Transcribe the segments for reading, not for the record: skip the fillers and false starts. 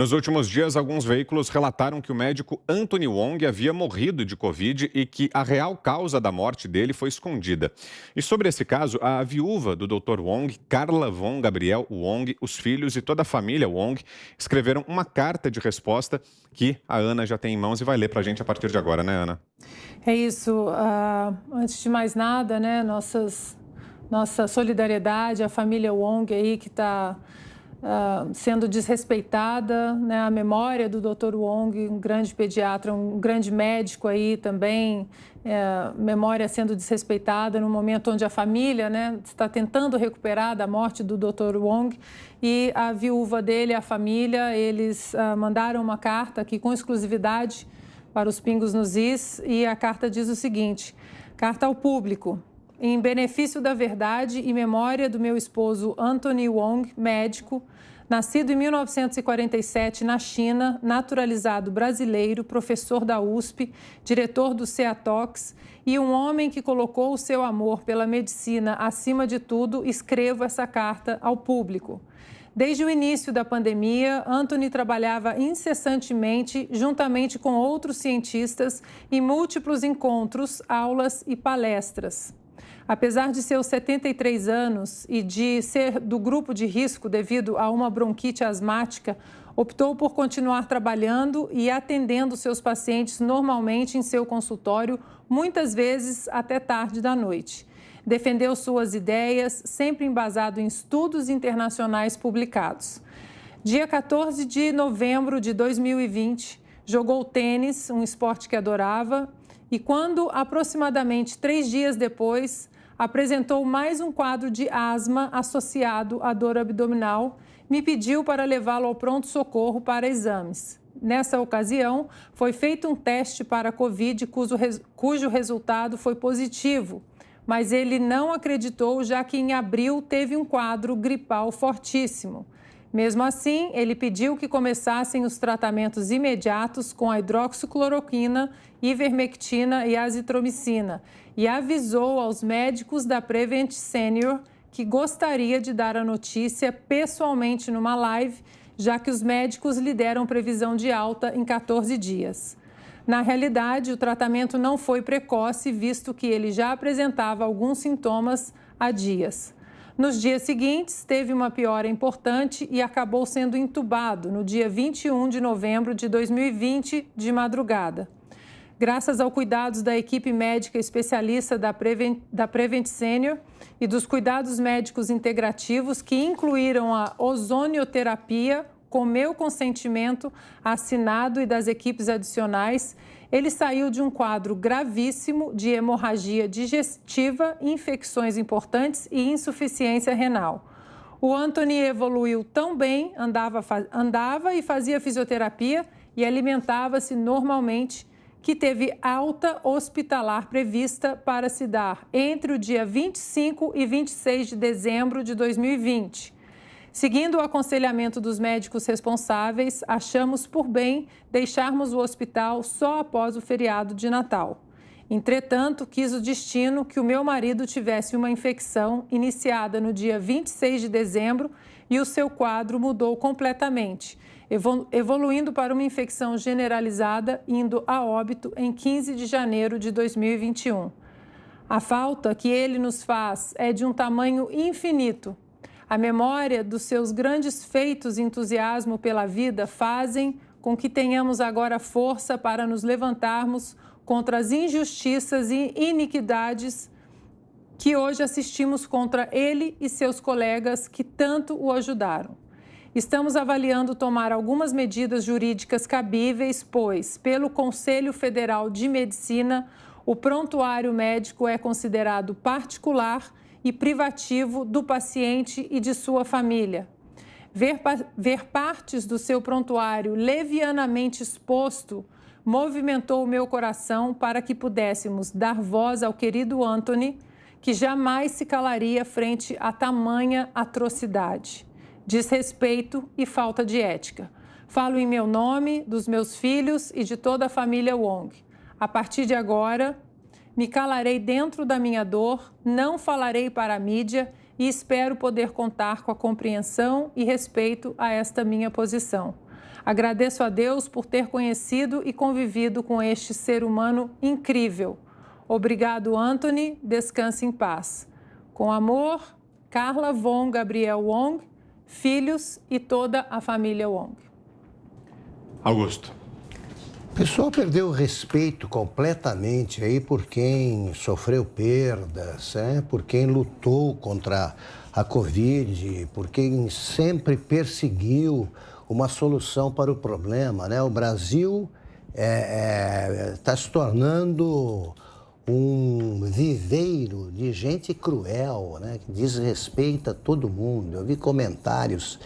Nos últimos dias, alguns veículos relataram que o médico Anthony Wong havia morrido de Covid e que a real causa da morte dele foi escondida. E sobre esse caso, a viúva do Dr. Wong, Carla Von Gabriel Wong, os filhos e toda a família Wong escreveram uma carta de resposta que a Ana já tem em mãos e vai ler para a gente a partir de agora, né, Ana? É isso. Antes de mais nada, né, nossa solidariedade à família Wong aí que está sendo desrespeitada, né, a memória do Dr. Wong, um grande pediatra, um grande médico aí também, memória sendo desrespeitada no momento onde a família, né, está tentando recuperar da morte do Dr. Wong e a viúva dele, a família, eles mandaram uma carta aqui com exclusividade para os Pingos nos Is e a carta diz o seguinte: carta ao público. Em benefício da verdade e memória do meu esposo Anthony Wong, médico, nascido em 1947 na China, naturalizado brasileiro, professor da USP, diretor do CEATOX e um homem que colocou o seu amor pela medicina acima de tudo, escrevo essa carta ao público. Desde o início da pandemia, Anthony trabalhava incessantemente, juntamente com outros cientistas, em múltiplos encontros, aulas e palestras. Apesar de seus 73 anos e de ser do grupo de risco devido a uma bronquite asmática, optou por continuar trabalhando e atendendo seus pacientes normalmente em seu consultório, muitas vezes até tarde da noite. Defendeu suas ideias, sempre embasado em estudos internacionais publicados. Dia 14 de novembro de 2020, jogou tênis, um esporte que adorava, e quando, aproximadamente 3 dias depois, apresentou mais um quadro de asma associado à dor abdominal, me pediu para levá-lo ao pronto-socorro para exames. Nessa ocasião, foi feito um teste para a Covid, cujo resultado foi positivo, mas ele não acreditou, já que em abril teve um quadro gripal fortíssimo. Mesmo assim, ele pediu que começassem os tratamentos imediatos com a hidroxicloroquina, ivermectina e azitromicina e avisou aos médicos da Prevent Senior que gostaria de dar a notícia pessoalmente numa live, já que os médicos lhe deram previsão de alta em 14 dias. Na realidade, o tratamento não foi precoce, visto que ele já apresentava alguns sintomas há dias. Nos dias seguintes, teve uma piora importante e acabou sendo entubado no dia 21 de novembro de 2020, de madrugada. Graças aos cuidados da equipe médica especialista da Prevent Senior e dos cuidados médicos integrativos, que incluíram a ozonioterapia, com meu consentimento assinado e das equipes adicionais, ele saiu de um quadro gravíssimo de hemorragia digestiva, infecções importantes e insuficiência renal. O Anthony evoluiu tão bem, andava e fazia fisioterapia e alimentava-se normalmente, que teve alta hospitalar prevista para se dar entre o dia 25 e 26 de dezembro de 2020. Seguindo o aconselhamento dos médicos responsáveis, achamos por bem deixarmos o hospital só após o feriado de Natal. Entretanto, quis o destino que o meu marido tivesse uma infecção iniciada no dia 26 de dezembro e o seu quadro mudou completamente, evoluindo para uma infecção generalizada, indo a óbito em 15 de janeiro de 2021. A falta que ele nos faz é de um tamanho infinito. A memória dos seus grandes feitos e entusiasmo pela vida fazem com que tenhamos agora força para nos levantarmos contra as injustiças e iniquidades que hoje assistimos contra ele e seus colegas que tanto o ajudaram. Estamos avaliando tomar algumas medidas jurídicas cabíveis, pois, pelo Conselho Federal de Medicina, o prontuário médico é considerado particular e privativo do paciente e de sua família. Ver partes do seu prontuário levianamente exposto movimentou o meu coração para que pudéssemos dar voz ao querido Anthony, que jamais se calaria frente a tamanha atrocidade, desrespeito e falta de ética. Falo em meu nome, dos meus filhos e de toda a família Wong. A partir de agora, me calarei dentro da minha dor, não falarei para a mídia e espero poder contar com a compreensão e respeito a esta minha posição. Agradeço a Deus por ter conhecido e convivido com este ser humano incrível. Obrigado, Anthony. Descanse em paz. Com amor, Carla Von Gabriel Wong, filhos e toda a família Wong. Augusto. O pessoal perdeu o respeito completamente aí por quem sofreu perdas, por quem lutou contra a Covid, por quem sempre perseguiu uma solução para o problema, né? O Brasil está se tornando um viveiro de gente cruel, né? Que desrespeita todo mundo. Eu vi comentários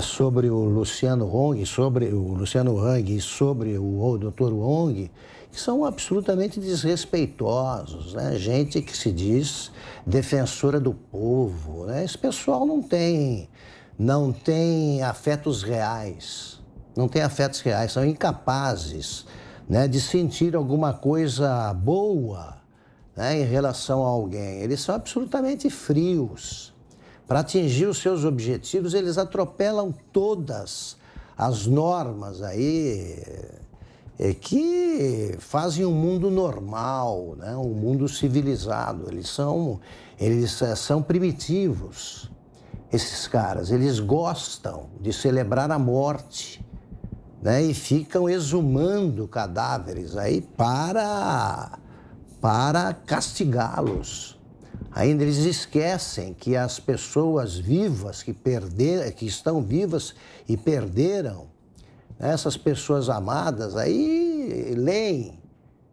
sobre o Luciano Hung, sobre o Dr. Wong, que são absolutamente desrespeitosos, né? Gente que se diz defensora do povo, né? Esse pessoal não tem afetos reais, são incapazes, né, de sentir alguma coisa boa, né, em relação a alguém. Eles são absolutamente frios. Para atingir os seus objetivos, eles atropelam todas as normas aí que fazem um mundo normal, né, um mundo civilizado. Eles são primitivos. Esses caras, eles gostam de celebrar a morte, né? E ficam exumando cadáveres aí para castigá-los. Ainda eles esquecem que as pessoas vivas que estão vivas e perderam, né? Essas pessoas amadas aí leem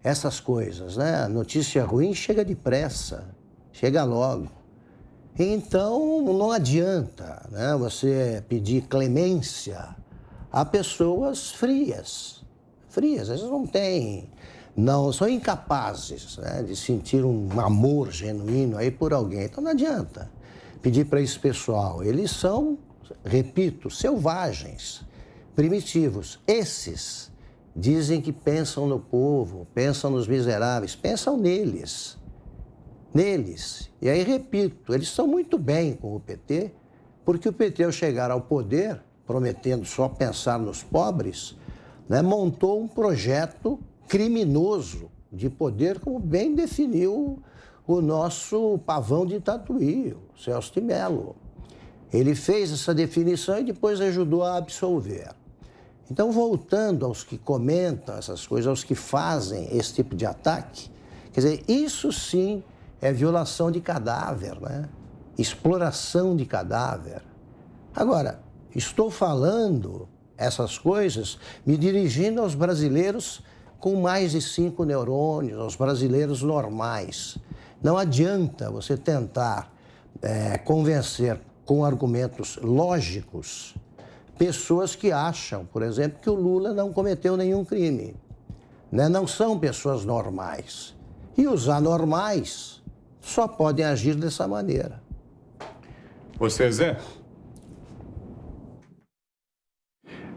essas coisas, né? A notícia ruim chega depressa, chega logo. Então, não adianta, né, você pedir clemência a pessoas frias. Eles não são incapazes, né, de sentir um amor genuíno aí por alguém. Então, não adianta pedir para esse pessoal. Eles são, repito, selvagens, primitivos. Esses dizem que pensam no povo, pensam nos miseráveis, pensam neles. E aí, repito, eles estão muito bem com o PT, porque o PT, ao chegar ao poder, prometendo só pensar nos pobres, né, montou um projeto criminoso de poder, como bem definiu o nosso pavão de Tatuí, o Celso de Mello. Ele fez essa definição e depois ajudou a absolver. Então, voltando aos que comentam essas coisas, aos que fazem esse tipo de ataque, quer dizer, isso sim é violação de cadáver, né? Exploração de cadáver. Agora, estou falando essas coisas me dirigindo aos brasileiros com mais de 5 neurônios, aos brasileiros normais. Não adianta você tentar convencer com argumentos lógicos pessoas que acham, por exemplo, que o Lula não cometeu nenhum crime, né? Não são pessoas normais. E os anormais só podem agir dessa maneira. Você, Zé?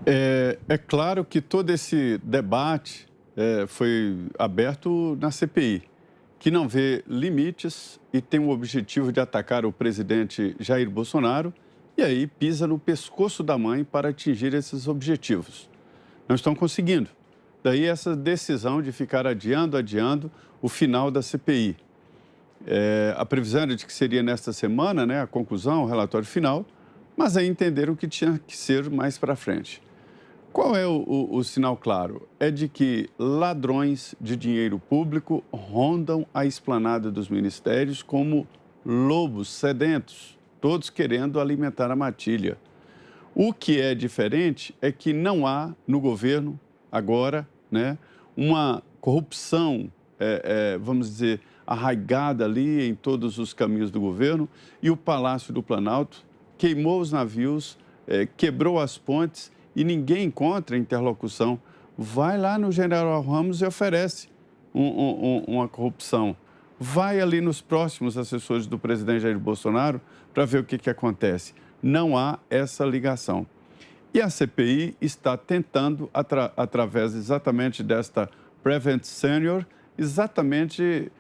É claro que todo esse debate foi aberto na CPI, que não vê limites e tem o objetivo de atacar o presidente Jair Bolsonaro e aí pisa no pescoço da mãe para atingir esses objetivos. Não estão conseguindo. Daí essa decisão de ficar adiando o final da CPI. A previsão era de que seria nesta semana, né, a conclusão, o relatório final, mas aí entenderam que tinha que ser mais para frente. Qual é o sinal claro? É de que ladrões de dinheiro público rondam a esplanada dos ministérios como lobos sedentos, todos querendo alimentar a matilha. O que é diferente é que não há no governo, agora, né, uma corrupção, vamos dizer, arraigada ali em todos os caminhos do governo, e o Palácio do Planalto queimou os navios, quebrou as pontes e ninguém encontra interlocução. Vai lá no General Ramos e oferece uma corrupção. Vai ali nos próximos assessores do presidente Jair Bolsonaro para ver o que acontece. Não há essa ligação. E a CPI está tentando, através exatamente desta Prevent Senior, exatamente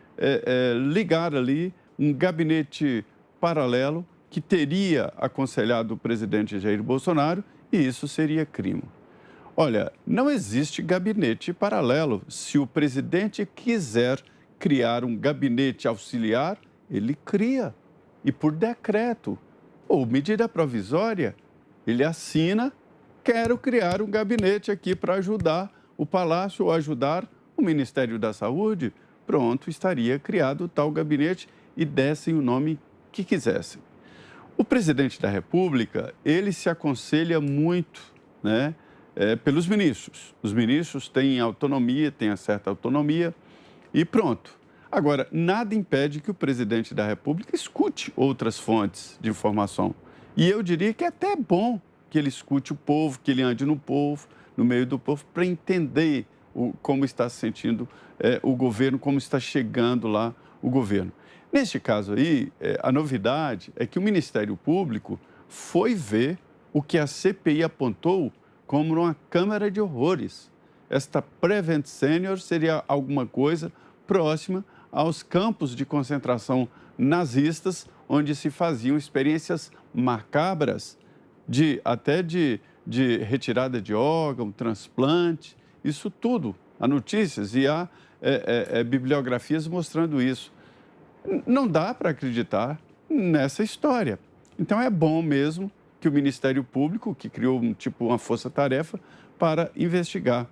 ligar ali um gabinete paralelo que teria aconselhado o presidente Jair Bolsonaro, e isso seria crime. Olha, não existe gabinete paralelo. Se o presidente quiser criar um gabinete auxiliar, ele cria. E por decreto ou medida provisória, ele assina, quero criar um gabinete aqui para ajudar o Palácio ou ajudar o Ministério da Saúde. Pronto, estaria criado tal gabinete e dessem o nome que quisessem. O presidente da República, ele se aconselha muito, né, pelos ministros. Os ministros têm autonomia, têm uma certa autonomia e pronto. Agora, nada impede que o presidente da República escute outras fontes de informação. E eu diria que é até bom que ele escute o povo, que ele ande no povo, no meio do povo, para entender como está se sentindo o governo, como está chegando lá o governo. Neste caso aí, a novidade é que o Ministério Público foi ver o que a CPI apontou como uma câmara de horrores. Esta Prevent Senior seria alguma coisa próxima aos campos de concentração nazistas, onde se faziam experiências macabras até de retirada de órgão, transplante, isso tudo. Há notícias e há bibliografias mostrando isso. Não dá para acreditar nessa história. Então, é bom mesmo que o Ministério Público, que criou uma força-tarefa para investigar.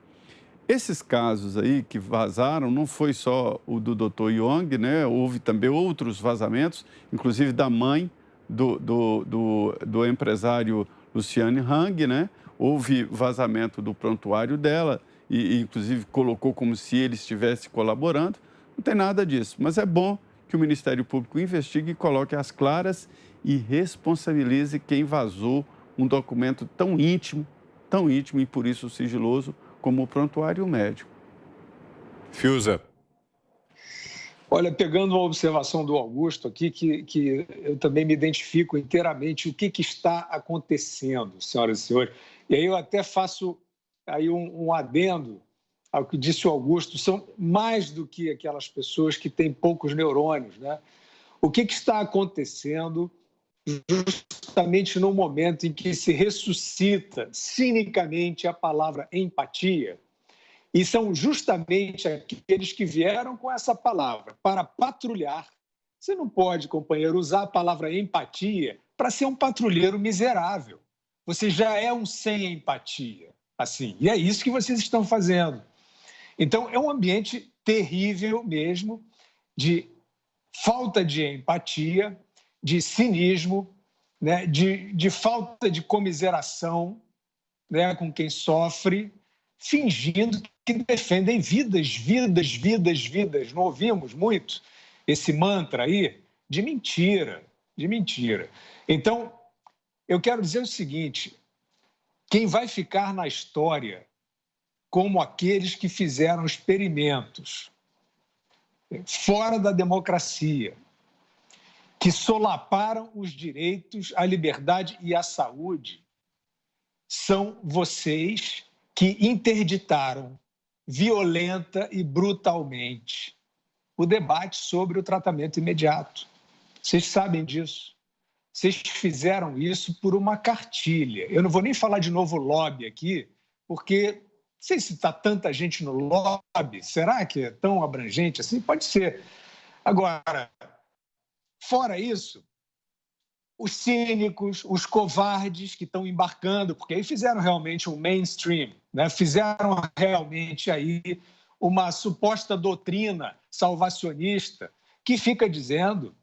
Esses casos aí que vazaram, não foi só o do Dr. Wong, né? Houve também outros vazamentos, inclusive da mãe do empresário Luciane Hang, né? Houve vazamento do prontuário dela e inclusive colocou como se ele estivesse colaborando. Não tem nada disso, mas é bom que o Ministério Público investigue e coloque às claras e responsabilize quem vazou um documento tão íntimo e por isso sigiloso como o prontuário médico. Fiuza. Olha, pegando uma observação do Augusto aqui, que eu também me identifico inteiramente o que está acontecendo, senhoras e senhores. E aí eu até faço aí um adendo ao que disse o Augusto, são mais do que aquelas pessoas que têm poucos neurônios, né? O que está acontecendo justamente no momento em que se ressuscita cinicamente a palavra empatia, e são justamente aqueles que vieram com essa palavra para patrulhar. Você não pode, companheiro, usar a palavra empatia para ser um patrulheiro miserável. Você já é um sem empatia, assim, e é isso que vocês estão fazendo. Então, é um ambiente terrível mesmo, de falta de empatia, de cinismo, né, de falta de comiseração, né, com quem sofre, fingindo que defendem vidas, vidas, vidas, vidas. Não ouvimos muito esse mantra aí de mentira, de mentira. Então, eu quero dizer o seguinte, quem vai ficar na história como aqueles que fizeram experimentos fora da democracia, que solaparam os direitos à liberdade e à saúde, são vocês que interditaram violenta e brutalmente o debate sobre o tratamento imediato. Vocês sabem disso. Vocês fizeram isso por uma cartilha. Eu não vou nem falar de novo lobby aqui, porque não sei se está tanta gente no lobby. Será que é tão abrangente assim? Pode ser. Agora, fora isso, os cínicos, os covardes que estão embarcando, porque aí fizeram realmente um mainstream, né? Fizeram realmente aí uma suposta doutrina salvacionista que fica dizendo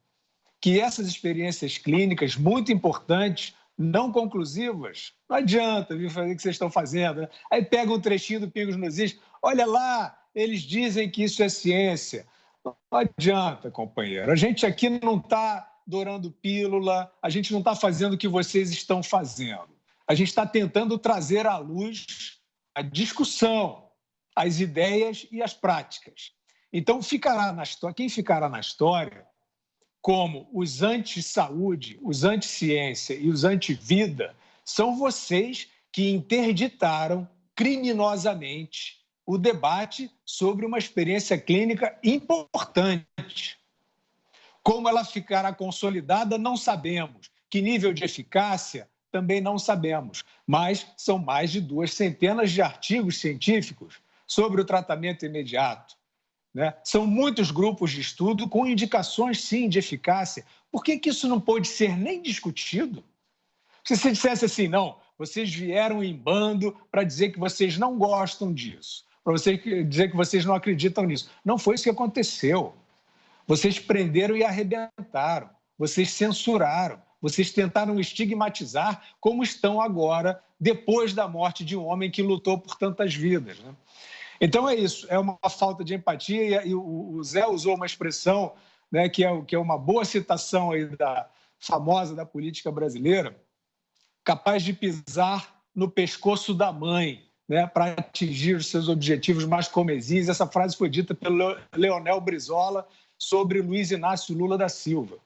que essas experiências clínicas muito importantes, não conclusivas, não adianta vir fazer o que vocês estão fazendo, né? Aí pega um trechinho do Pingos nos Is, olha lá, eles dizem que isso é ciência. Não adianta, companheiro. A gente aqui não está dourando pílula, a gente não está fazendo o que vocês estão fazendo. A gente está tentando trazer à luz a discussão, as ideias e as práticas. Então, quem ficará na história como os anti-saúde, os anti-ciência e os anti-vida são vocês que interditaram criminosamente o debate sobre uma experiência clínica importante. Como ela ficará consolidada, não sabemos. Que nível de eficácia, também não sabemos, mas são mais de 2 centenas de artigos científicos sobre o tratamento imediato, né? São muitos grupos de estudo com indicações, sim, de eficácia. Por que isso não pode ser nem discutido? Se você dissesse assim, não, vocês vieram em bando para dizer que vocês não gostam disso, para você dizer que vocês não acreditam nisso. Não foi isso que aconteceu. Vocês prenderam e arrebentaram, vocês censuraram, vocês tentaram estigmatizar como estão agora, depois da morte de um homem que lutou por tantas vidas, né? Então é isso, é uma falta de empatia, e o Zé usou uma expressão, né, que é uma boa citação aí famosa da política brasileira, capaz de pisar no pescoço da mãe, né, para atingir os seus objetivos mais comezinhos. Essa frase foi dita pelo Leonel Brizola sobre Luiz Inácio Lula da Silva,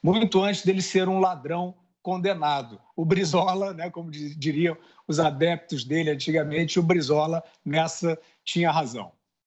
muito antes dele ser um ladrão condenado. O Brizola, né, como diriam os adeptos dele antigamente, o Brizola nessa tinha razão.